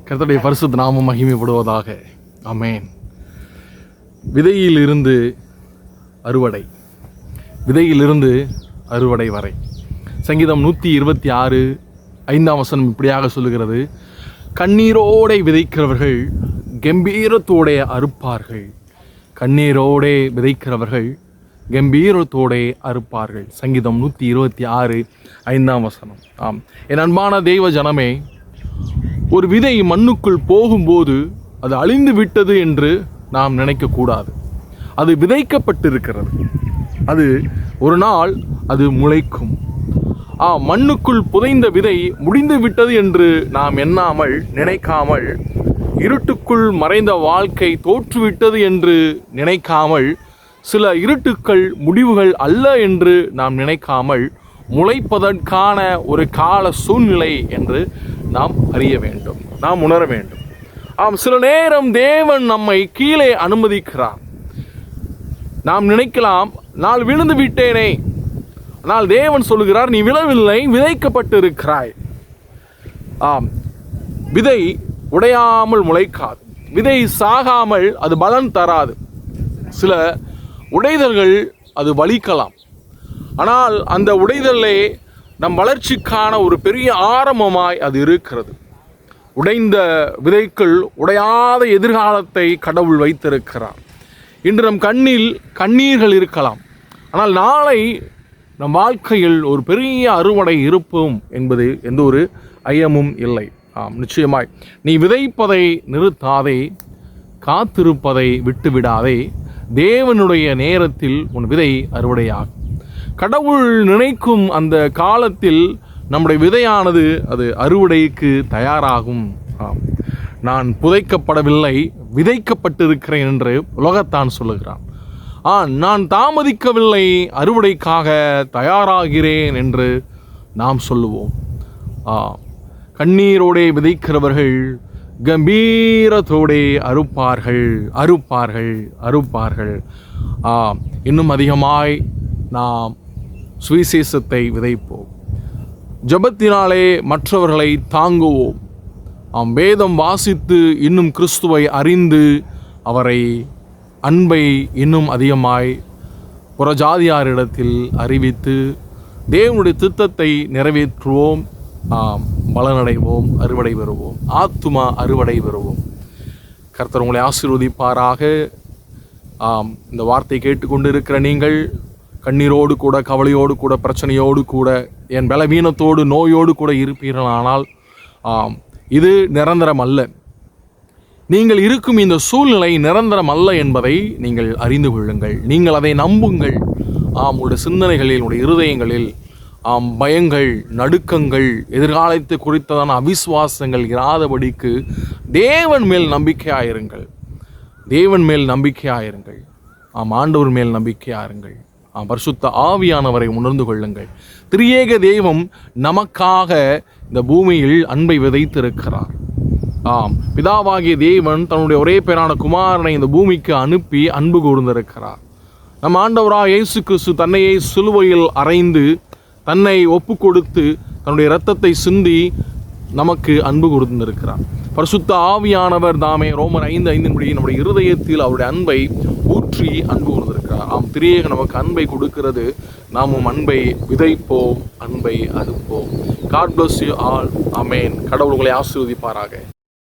கர்த்தருடைய பரிசுத்த நாமம் மகிமைப்படுவதாக. ஆமென். விதையிலிருந்து அறுவடை, விதையிலிருந்து அறுவடை வரை. சங்கீதம் 126:5 இப்படியாக சொல்லுகிறது, கண்ணீரோடே விதைக்கிறவர்கள் கம்பீரத்தோடே அறுப்பார்கள். கண்ணீரோடே விதைக்கிறவர்கள் கம்பீரத்தோடே அறுப்பார்கள். சங்கீதம் 126:5. ஆம், என் அன்பான தெய்வ ஜனமே, ஒரு விதை மண்ணுக்குள் போகும்போது அது அழிந்து விட்டது என்று நாம் நினைக்கக்கூடாது. அது விதைக்கப்பட்டிருக்கிறது. அது ஒரு நாள் அது முளைக்கும். மண்ணுக்குள் புதைந்த விதை முடிந்து விட்டது என்று நாம் எண்ணாமல், நினைக்காமல், இருட்டுக்குள் மறைந்த வாழ்க்கை தோற்றுவிட்டது என்று நினைக்காமல், சில இருட்டுக்கள் முடிவுகள் அல்ல என்று நாம் நினைக்காமல், முளைப்பதற்கான ஒரு கால சூழ்நிலை என்று நாம் அறிய வேண்டும், நாம் உணர வேண்டும். சில நேரம் தேவன் நம்மை கீழே அனுமதிக்கிறார். நாம் நினைக்கலாம், நான் விழுந்து விட்டேனே. ஆனால் தேவன் சொல்லுகிறார், நீ விழவில்லை, விதைக்கப்பட்டு இருக்கிறாய். விதை உடையாமல் முளைக்காது. விதை சாகாமல் அது பலன் தராது. சில உடைதல்கள் அது வலிக்கலாம். ஆனால் அந்த உடைதலே நம் வளர்ச்சிக்கான ஒரு பெரிய ஆரம்பமாய் அது இருக்கிறது. உடைந்த விதைக்குள் உடையாத எதிர்காலத்தை கடவுள் வைத்திருக்கிறார். இன்று நம் கண்ணில் கண்ணீர்கள் இருக்கலாம். ஆனால் நாளை நம் வாழ்க்கையில் ஒரு பெரிய அறுவடை இருப்போம் என்பது எந்த ஒரு ஐயமும் இல்லை. நிச்சயமாய் நீ விதைப்பதை நிறுத்தாதே, காத்திருப்பதை விட்டுவிடாதே. தேவனுடைய நேரத்தில் உன் விதை அறுவடையாகும். கடவுள் நினைக்கும் அந்த காலத்தில் நம்முடைய விதையானது அது அறுவடைக்கு தயாராகும். நான் புதைக்கப்படவில்லை, விதைக்கப்பட்டிருக்கிறேன் என்று உலகத்தான் சொல்லுகிறான். நான் தாமதிக்கவில்லை, அறுவடைக்காக தயாராகிறேன் என்று நாம் சொல்லுவோம். கண்ணீரோடே விதைக்கிறவர்கள் கம்பீரத்தோடே அறுப்பார்கள், அறுப்பார்கள், அறுப்பார்கள். இன்னும் அதிகமாய் நாம் சுவிசேஷத்தை விதைப்போம். ஜெபத்தினாலே மற்றவர்களை தாங்குவோம். வேதம் வாசித்து இன்னும் கிறிஸ்துவை அறிந்து அவரை அன்பை இன்னும் அதிகமாய் புறஜாதியாரிடத்தில் அறிவித்து தேவனுடைய திட்டத்தை நிறைவேற்றுவோம். பலனடைவோம், அறுவடை பெறுவோம், ஆத்துமா அறுவடை பெறுவோம். கர்த்தர் உங்களை ஆசீர்வதிப்பாராக. இந்த வார்த்தை கேட்டுக்கொண்டு இருக்கிற நீங்கள் கண்ணீரோடு கூட, கவலையோடு கூட, பிரச்சனையோடு கூட, என் பலவீனத்தோடு, நோயோடு கூட இருப்பீர்களானால் இது நிரந்தரம் அல்ல. நீங்கள் இருக்கும் இந்த சூழ்நிலை நிரந்தரம் அல்ல என்பதை நீங்கள் அறிந்து கொள்ளுங்கள். நீங்கள் அதை நம்புங்கள். உங்களுடைய சிந்தனைகளில், உங்களுடைய இருதயங்களில் பயங்கள், நடுக்கங்கள், எதிர்காலத்தை குறித்ததான அவிசுவாசங்கள் இராதபடிக்கு தேவன் மேல் நம்பிக்கையாயிருங்கள். தேவன் மேல் நம்பிக்கையாயிருங்கள். ஆண்டவர் மேல் நம்பிக்கையாயிருங்கள். பரிசுத்த ஆவியானவரை உணர்ந்து கொள்ளுங்கள். திரியேக தெய்வம் நமக்காக இந்த பூமியில் அன்பை விதைத்திருக்கிறார். பிதாவாகிய தேவன் தன்னுடைய ஒரே பேரான குமாரனை இந்த பூமிக்கு அனுப்பி அன்பு கூர்ந்திருக்கிறார். நம் ஆண்டவராக இயேசு கிறிஸ்து தன்னையே சிலுவையில் அறைந்து, தன்னை ஒப்பு கொடுத்து, தன்னுடைய இரத்தத்தை சிந்தி நமக்கு அன்பு கூர்ந்திருக்கிறார். பரிசுத்த ஆவியானவர் தாமே ரோமர் 5:5 நம்முடைய இருதயத்தில் அவருடைய அன்பை ஊற்றி அன்பு கூர்ந்திருக்கிறார். திரியேக நமக்கு அன்பை கொடுக்கிறது. நாமும் அன்பை விதைப்போம், அன்பை அறுப்போம். God bless you all. ஆமென். கடவுள் உங்களை ஆசீர்வதிப்பாராக.